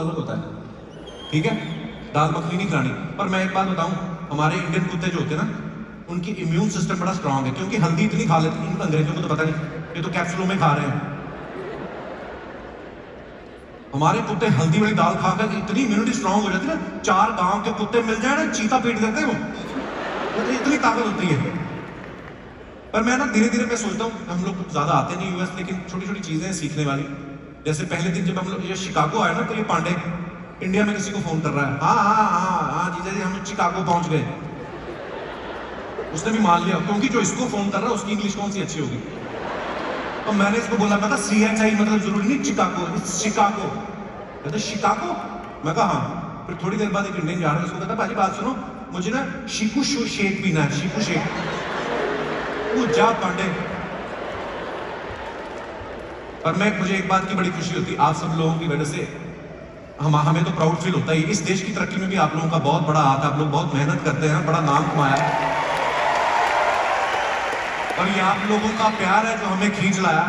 अलग होता है, ठीक है। दाल मखनी नहीं खानी। पर मैं एक बात बताऊं, हमारे इंडियन कुत्ते जो होते हैं ना, उनकी इम्यून सिस्टम बड़ा स्ट्रांग है, क्योंकि हल्दी इतनी खा लेते हैं। इन अंग्रेजों को तो पता नहीं, ये तो कैप्सूलों में खा रहे हैं। हमारे कुत्ते हल्दी वाली दाल खाकर इतनी इम्यूनिटी स्ट्रांग हो जाती है ना, 4 गांव के कुत्ते मिल जाए ना, चीता पीट देते हैं वो, तो इतनी ताकत होती है। पर मैं ना धीरे धीरे मैं सोचता हूँ, हम लोग ज्यादा आते नहीं यूएस, लेकिन छोटी छोटी चीजें हैं सीखने वाली। जैसे पहले दिन जब हम लोग ये शिकागो आए ना, तो ये पांडे इंडिया में किसी को फोन कर रहा है, हाँ हाँ हाँ हाँ जीजा जी हम शिकागो पहुंच गए। उसने भी मान लिया, क्योंकि जो इसको फोन कर रहा है उसकी इंग्लिश कौन सी अच्छी होगी। तो मैंने इसको बोला, मैं कहा CHI मतलब जरूरी नहीं चिकागो, शिकागो। कहते शिकागो, मैं कहा हाँ। फिर थोड़ी देर बाद एक इंडियन जा रहा है, उसको कहता भाजी बात सुनो, मुझे ना शीकू शेक पीना है, शीकू शेक। वो जा पांडे। पर मुझे एक बात की बड़ी खुशी होती, आप सब लोगों की वजह से हमें तो प्राउड फील होता है। इस देश की तरक्की में भी आप लोगों का बहुत बड़ा हाथ है, आप लोग बहुत मेहनत करते हैं, बड़ा नाम कमाया। और ये आप लोगों का प्यार है जो हमें खींच लाया।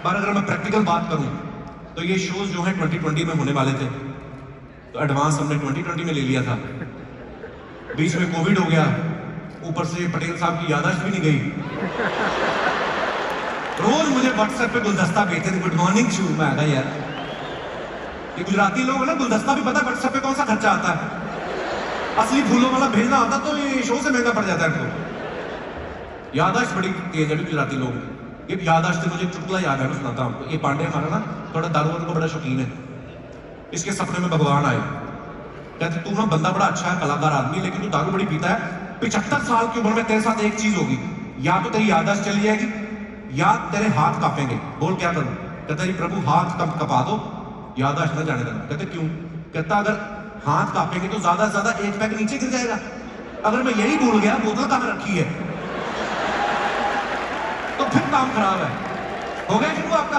पर अगर मैं प्रैक्टिकल बात करूं, तो ये शोज जो है 2020 में होने वाले थे, तो एडवांस हमने 2020 में ले लिया था। बीच में कोविड हो गया, ऊपर से पटेल साहब की याददाश्त भी नहीं गई। रोज मुझे व्हाट्सएप पे गुलदस्ता भेजते थे, गुड मॉर्निंग शू। मैं आगा यार, ये गुजराती लोग ना, गुलदस्ता भी पता व्हाट्सएप पे कौन सा खर्चा आता है। असली फूलों वाला भेजना होता तो ये शो से महंगा पड़ जाता है इनको। याददाश्त बड़ी तेज है गुजराती लोग। ये याददाश्त से मुझे चुटकुला याद है, मैं सुनाता हूँ आपको। ये पांडे हमारा ना थोड़ा दारू वारू को बड़ा शौकीन है। इसके सपने में भगवान आए, कहते तू ना बंदा बड़ा अच्छा है, कलाकार आदमी, लेकिन तू दारू बड़ी पीता है। 75 साल की उम्र में तेरे साथ एक चीज होगी, या तो तेरी याददाश्त चली जाएगी या तेरे हाथ कांपेंगे। बोल क्या करूं? कहता है प्रभु हाथ कम कपा दो, याददाश्त न जाने देना। कहते क्यों? कहता अगर हाथ कांपेंगे तो ज्यादा से ज्यादा एक पैक नीचे गिर जाएगा। अगर मैं यही भूल गया बोतल कहां रखी है, तो फिर काम खराब है। हो गया शुरू आपका।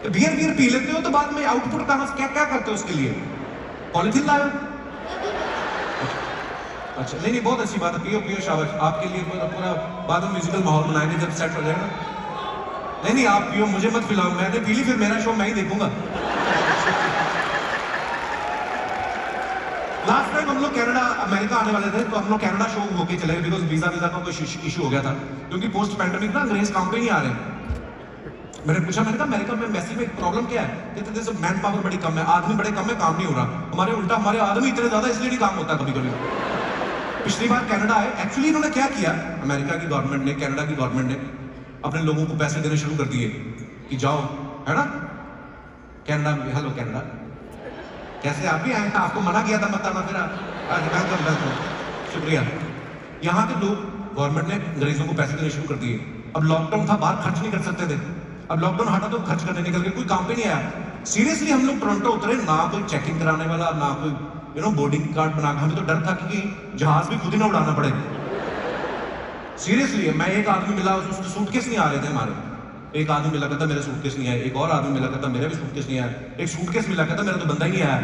तो बियर पी लेते हो, तो बाद में आउटपुट कहां से क्या क्या करते हो उसके लिए? पॉलिथीन लाए। अच्छा नहीं, बहुत अच्छी बात है, पियो पियो शाबाश। आपके लिए पूरा बाद में म्यूजिकल माहौल बनाएंगे जब सेट हो जाएगा। नहीं आप पियो, मुझे मत पिलाओ, मैंने पी ली, फिर मेरा शो मैं ही देखूंगा। लास्ट टाइम हम लोग कनाडा अमेरिका आने वाले थे, तो हम लोग कनाडा शो होके चले गए, बिकॉज वीजा का कोई इशू हो गया था, क्योंकि पोस्ट पैंडेमिक ना अंग्रेज काम पे नहीं आ रहे। मैंने पूछा, मैंने कहा अमेरिका में एम्बेसी में प्रॉब्लम क्या है? कहते थे मैन पावर बड़ी कम है, आदमी बड़े कम है, काम नहीं हो रहा। हमारे उल्टा, हमारे आदमी इतने ज्यादा इसलिए नहीं काम होता कभी कभी। पिछली बार कनाडा आए, एक्चुअली इन्होंने क्या किया, अमेरिका की गवर्नमेंट ने, कनाडा की गवर्नमेंट ने अपने लोगों को पैसे देने शुरू कर दिए कि जाओ, है ना कनाडा में। हेलो कनाडा, कैसे आप भी आए? आपको मना किया था मत आना, फिर वेलकम, शुक्रिया। यहाँ के लोग, गवर्नमेंट ने अंग्रेजों को पैसे देने शुरू कर दिए। अब लॉकडाउन था, बाहर खर्च नहीं कर सकते थे। अब लॉकडाउन हटा तो खर्च करने निकल गए, कोई काम पे नहीं आया। सीरियसली हम लोग टोरंटो उतरे, ना कोई चेकिंग कराने वाला, ना कोई बोर्डिंग कार्ड बना। हमें तो डर था कि जहाज भी खुद ही ना उड़ाना पड़े। सीरियसली, मैं एक आदमी मिला, उसके सूटकेस नहीं आ रहे थे हमारे। एक आदमी मिला, कहता मेरे सूटकेस नहीं आया। एक और आदमी मिला, कहता मेरे भी सूटकेस नहीं आया। एक सूटकेस मिला, कहता मेरा तो बंदा ही नहीं आया।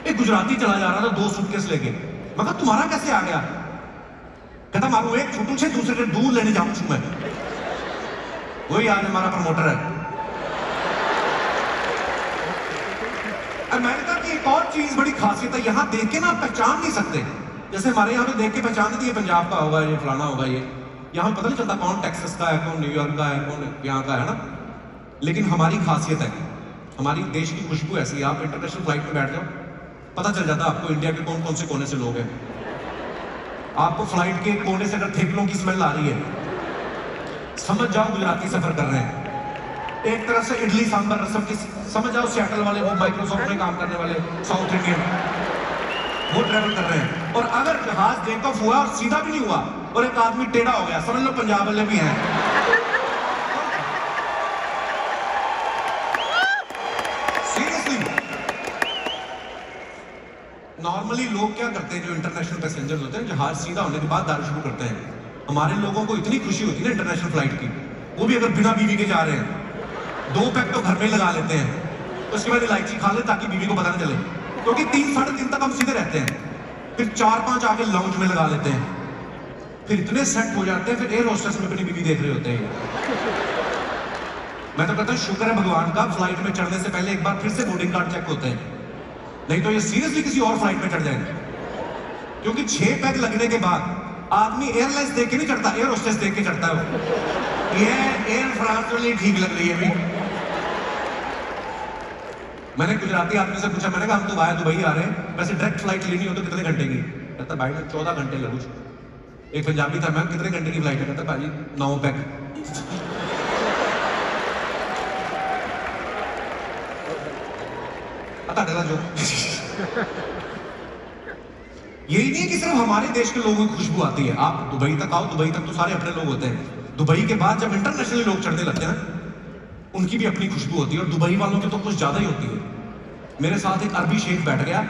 एक गुजराती चला जा रहा था 2 सूटकेस लेके। मैं कहा तुम्हारा कैसे आ गया? कहता मारू एक छूटू से दूसरे के दूर लेने जाऊं छू मैं। वही आज हमारा प्रमोटर है। अमेरिका की एक और चीज बड़ी खासियत है, यहाँ देख के ना पहचान नहीं सकते। जैसे हमारे यहाँ पे देख के पहचान देती है, पंजाब का होगा ये, फलाना होगा ये। यहाँ पता नहीं चलता कौन टेक्सास का है, कौन न्यूयॉर्क का है, कौन यहाँ का है ना। लेकिन हमारी खासियत है, हमारी देश की खुशबू ऐसी है। आप इंटरनेशनल फ्लाइट में बैठ जाओ, पता चल जाता आपको इंडिया के कौन कौन से कोने से लोग हैं। आपको फ्लाइट के कोने से अगर थेपलों की स्मेल आ रही है, समझ जाओ गुजराती सफर कर रहे हैं। एक तरफ से इडली सांभर रसम की, समझ जाओ सियाटल वाले, वो माइक्रोसॉफ्ट में काम करने वाले साउथ इंडियन, वो ट्रैवल कर रहे हैं। और अगर जहाज टेक ऑफ हुआ और सीधा भी नहीं हुआ और एक आदमी टेढ़ा हो गया, समझ लो पंजाब वाले भी हैं। सीरियसली, नॉर्मली लोग क्या करते हैं, जो इंटरनेशनल पैसेंजर्स होते हैं, जहाज सीधा होने के बाद दारू शुरू करते हैं। हमारे लोगों को इतनी खुशी होती है ना इंटरनेशनल फ्लाइट की, वो भी अगर बिना बीवी के जा रहे हैं, 2 पैक तो घर में लगा लेते हैं, उसके बाद इलायची खा ले ताकि बीवी को पता न चले, क्योंकि 3 साढ़े 3 तक हम सीधे रहते हैं। फिर 4-5 आके लाउंज में लगा लेते हैं, फिर इतने सेट हो जाते हैं, फिर एयर होस्टेस में अपनी बीवी देख रहे होते हैं। मैं तो कहता हूँ शुक्र है भगवान का, फ्लाइट में चढ़ने से पहले एक बार फिर से बोर्डिंग कार्ड चेक होते हैं, नहीं तो ये सीरियसली किसी और फ्लाइट में चढ़ जाएंगे। क्योंकि 6 पैक लगने के बाद आदमी एयरलाइंस देख के नहीं चढ़ता, एयर होस्टेस देख के चढ़ता है। ये एयर फ्रांस वाली ठीक लग रही है अभी। मैंने गुजराती आदमी से पूछा, मैंने कहा हम तो आया दुबई आ रहे हैं, वैसे डायरेक्ट फ्लाइट लेनी हो तो कितने घंटे की? कहता भाई मैं 14 घंटे लगू। एक पंजाबी था, मैं कितने घंटे की फ्लाइट है? कहता भाजी 9 पैक। जो यही नहीं है कि सिर्फ हमारे देश के लोगों की खुशबू आती है। आप दुबई तक आओ, दुबई तक तो सारे अपने लोग होते हैं। दुबई के बाद जब इंटरनेशनल लोग चढ़ने लगते हैं उनकी भी अपनी खुशबू होती है, और दुबई वालों की तो कुछ ज्यादा ही होती है। मेरे साथ एक अरबी शेख बैठ गया,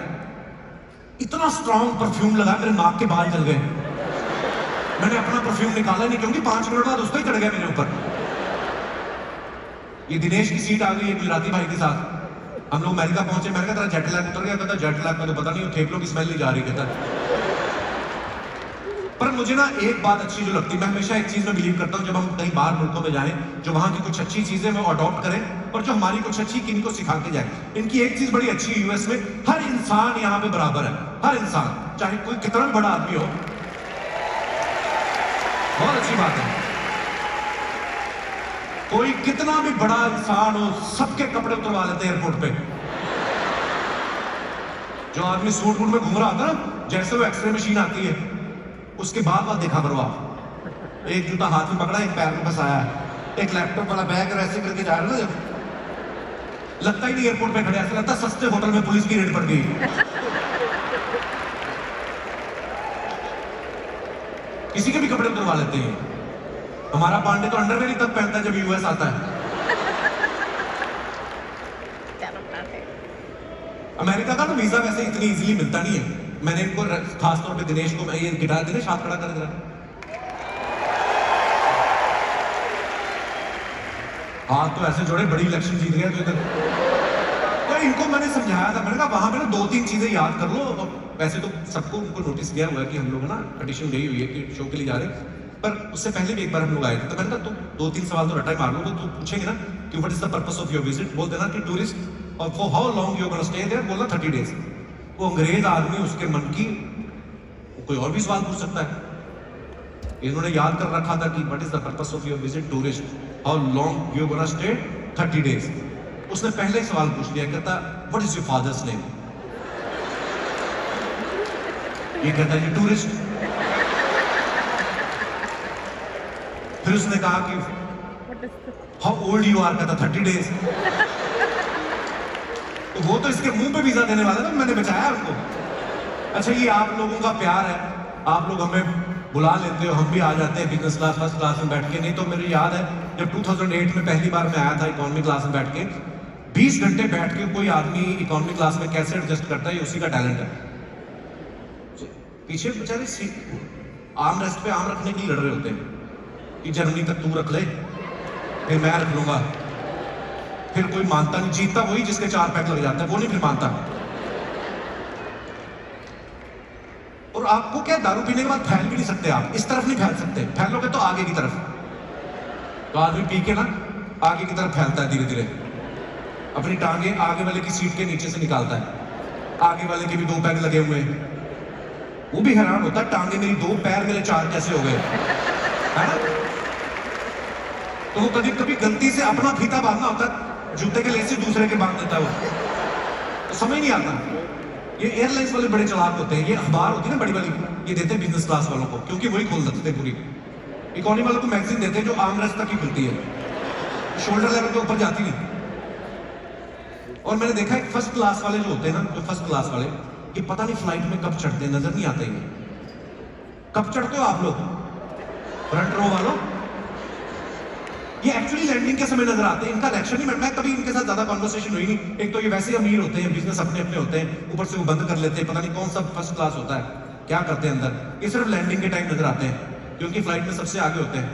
इतना स्ट्रॉन्ग परफ्यूम लगा मेरे नाक के बाल जल गए। मैंने अपना परफ्यूम निकाला नहीं, क्योंकि 5 मिनट बाद उसका ही चढ़ गया मेरे ऊपर। ये दिनेश की सीट आ गई है गुजराती भाई के साथ। हम लोग अमेरिका पहुंचे, मैंने कहा तेरा जेट लैग उतर गया? कहता जेट लैग का तो पता नहीं, थेपलों की स्मेल नहीं जा रही। कहता पर मुझे ना एक बात अच्छी जो लगती है, मैं हमेशा एक चीज में बिलीव करता हूँ, जब हम कहीं बाहर मुल्कों में जाएं, जो वहां की कुछ अच्छी चीजें वो अडॉप्ट करें, और जो हमारी कुछ अच्छी किन्हीं को सिखा के जाए। इनकी एक चीज बड़ी अच्छी है यूएस में, हर इंसान यहाँ पे बराबर है। हर इंसान, चाहे कोई कितना भी बड़ा आदमी हो। बहुत अच्छी बात है। कोई कितना भी बड़ा इंसान हो, सबके कपड़े उतरवा लेते हैं एयरपोर्ट पे। जो आदमी सूट बूट में घूम रहा था ना, जैसे वो एक्सरे मशीन आती है उसके बाद बात देखा करो आप। एक जूता हाथ में पकड़ा, एक पैर में फंसाया है, एक लैपटॉप वाला बैग ऐसे करके जा रहे ना, लगता ही नहीं एयरपोर्ट पे खड़े, ऐसा लगता सस्ते होटल में पुलिस की रेड पड़ गई। किसी के भी कपड़े उतरवा लेते हैं। हमारा पांडे तो अंडरवेयर ही तब पहनता है जब यूएस आता है। अमेरिका का ना वीजा वैसे इतनी इजीली मिलता नहीं है। मैंने इनको खासतौर पे दिनेश को, मैं ये गिटार दिनेश हाथ खड़ा कर जरा, हाथ तो ऐसे जोड़े, बड़ी इलेक्शन जीत गया तो इधर। तो इनको मैंने समझाया था, मैंने कहा वहां पे ना 2-3 चीजें याद कर लो। वैसे तो सबको उनको नोटिस किया हुआ है कि हम लोग ना ऑडिशन गई हुई है कि शो के लिए जा रहे हैं, पर उससे पहले भी एक बार हम लोग आए थे। तो मैंने कहा तुम 2-3 सवाल तो रटाई मार लो, तो पूछेंगे ना कि what is the purpose of your visit, बोल देना कि टूरिस्ट, और for how long you gonna stay there, बोलना 30 डेज। वो अंग्रेज आदमी उसके मन की कोई और भी सवाल पूछ सकता है। इन्होंने याद कर रखा था कि what is the purpose of your visit tourist, how long you gonna stay, 30 days. उसने पहले सवाल पूछ लिया, कहता what is your father's name? ये कहता है टूरिस्ट। फिर उसने कहा कि हाउ ओल्ड यू आर, कहता 30 डेज। तो वो तो इसके मुंह पे वीजा देने वाला था, मैंने बचाया उनको। अच्छा ये आप लोगों का प्यार है, आप लोग हमें बुला लेते हो, हम भी आ जाते हैं बिजनेस क्लास फर्स्ट क्लास में बैठ के। नहीं तो मेरी याद है जब 2008 में पहली बार मैं आया था इकोनॉमी क्लास में बैठ के, 20 घंटे बैठ के कोई आदमी इकोनॉमी क्लास में कैसे एडजस्ट करता है, ये उसी का टैलेंट है। पीछे बेचारे आर्म रेस्ट पे आर्म रखने के लिए लड़ रहे होते हैं कि जर्मनी तक तू रख ले, फिर मैं रख लूंगा। फिर कोई मानता नहीं, जीतता वही जिसके 4 पैक लग जाता है, वो नहीं फिर मानता। और आपको क्या, दारू पीने के बाद फैल भी नहीं सकते आप, इस तरफ नहीं फैल सकते, फैलोगे तो आगे की तरफ। तो आदमी पी के ना आगे की तरफ फैलता है धीरे धीरे, अपनी टांगे आगे वाले की सीट के नीचे से निकालता है। आगे वाले के भी 2 पैक लगे हुए हैं, वो भी हैरान होता है, टांगे मेरी 2, पैर मेरे 4 कैसे हो गए, है ना? तो वो कभी कभी गलती से अपना फीता बांधना होता है, जूते के लेसे दूसरे के बांध देता है वो, तो समझ नहीं आता। ये एयरलाइंस वाले बड़े चालाक होते हैं। ये अखबार होती है ना बड़ी वाली, ये देते हैं बिजनेस क्लास वालों को, क्योंकि वही खोल देते थे पूरी। इकोनॉमी वालों को मैगजीन देते हैं जो आर्म रेस्ट तक ही खुलती है, शोल्डर लेवल के ऊपर जाती नहीं। और मैंने देखा है फर्स्ट क्लास वाले जो होते हैं ना, जो फर्स्ट क्लास वाले, ये पता नहीं फ्लाइट में कब चढ़ते हैं, नजर नहीं आते ये। कब चढ़ते हो आप लोग फ्रंट रो वालों? ये एक्चुअली लैंडिंग के समय नजर आते हैं। इनका रिएक्शन नहीं, मैं कभी इनके साथ ज्यादा कॉन्वर्सेशन हुई नहीं। एक तो ये वैसे ही अमीर होते हैं, बिजनेस अपने अपने होते हैं, ऊपर से वो बंद कर लेते हैं, पता नहीं कौन सा फर्स्ट क्लास होता है, क्या करते हैं अंदर। ये सिर्फ लैंडिंग के टाइम नजर आते हैं, क्योंकि फ्लाइट में सबसे आगे होते हैं।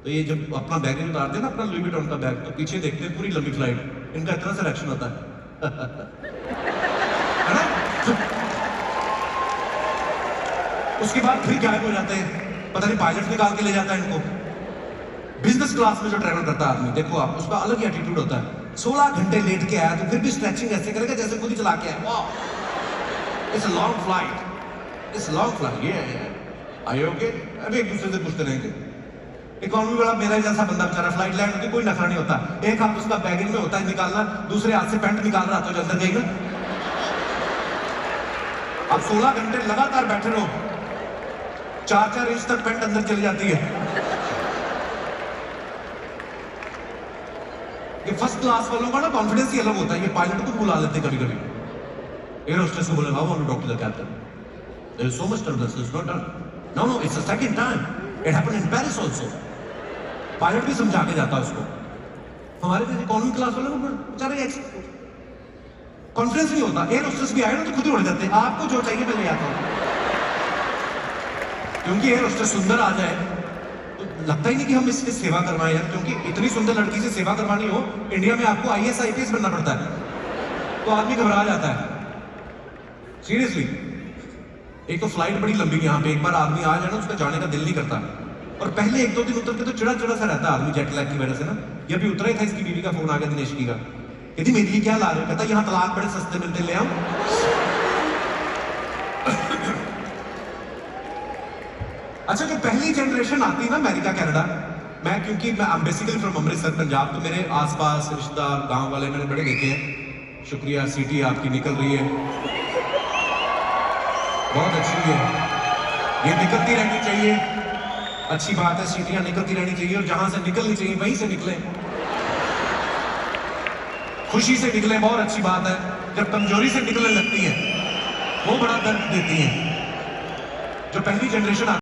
तो ये जब अपना बैगेज उतारते हैं ना, अपना लुई विटॉन का बैग, तो पीछे देखते हैं पूरी लंबी फ्लाइट, इनका इतना सा रिएक्शन होता है ना? उसके बाद फिर गायब हो जाते हैं, पता नहीं पायलट निकाल के ले जाता है इनको। बिजनेस क्लास में जो ट्रैवल करता है आदमी, देखो आप, उसका अलग ही एटीट्यूड होता है। 16 घंटे लेट के आया तो फिर भी स्ट्रेचिंग ऐसे करेगा जैसे खुद ही चला के आया। वाह, it's a long flight, it's long flight. ये आए ओके, अभी एक दूसरे से पूछते रहेंगे। इकोनॉमी वाला मेरा जैसा बंदा बेचारा, फ्लाइट लैंड होती कोई नखरा नहीं होता, एक हाथ उसका बैगिंग में होता है निकालना, दूसरे हाथ से पैंट निकाल रहा तो अंदर गई ना। अब 16 घंटे लगातार बैठे रहो, 4-4 इंच तक पैंट अंदर चली जाती है। ये फर्स्ट क्लास वालों का ना कॉन्फिडेंस ही अलग होता है। ये पायलट को बुला लेते कभी कभी, एयर होस्टेस को बोले how doctor the captain, there is so much turbulence, it's not done, no no it's the second time, it happened in Paris also. Pilot भी समझा के जाता है उसको। हमारे जैसे इकोनॉमी क्लास वालों को बेचारे कॉन्फिडेंस नहीं होता। एयर होस्टेस भी आए ना तो खुद ही उड़ जाते हैं, आपको जो चाहिए मैं ले आता हूं। क्योंकि एयर होस्टेस सुंदर आ जाए तो लगता ही नहीं कि हम इसकी सेवा करवाएं यार, क्योंकि इतनी सुंदर लड़की से सेवा करवानी हो, इंडिया में आपको IAS IPS बनना पड़ता है, तो आदमी घबरा जाता है सीरियसली। एक तो फ्लाइट बड़ी लंबी, यहाँ पे एक बार आदमी आ जाए ना उसका जाने का दिल नहीं करता, और पहले 1-2 दिन उतर के तो चिड़ा चिड़ा सा रहता है आदमी जेट लैग की वजह से ना। ये अभी उतरा ही था, इसकी बीवी का फोन आ गया दिनेश की का, कहती मेरे लिए क्या ला रहे हो, कहता यहाँ तलाक बड़े सस्ते मिलते, ले आओ। अच्छा, जो पहली जनरेशन आती है ना अमेरिका कनाडा, मैं क्योंकि मैं बेसिकली फ्रॉम अमृतसर पंजाब, तो मेरे आसपास रिश्तेदार गांव वाले मैंने बड़े देखे हैं। शुक्रिया, सीटी आपकी निकल रही है, बहुत अच्छी है, ये निकलती रहनी चाहिए, अच्छी बात है, सीटियां निकलती रहनी चाहिए, और जहां से निकलनी चाहिए वहीं से निकले, खुशी से निकले, बहुत अच्छी बात है। जब कमजोरी से निकलने लगती है वो बड़ा दर्द देती है। जो पहली जनरेशन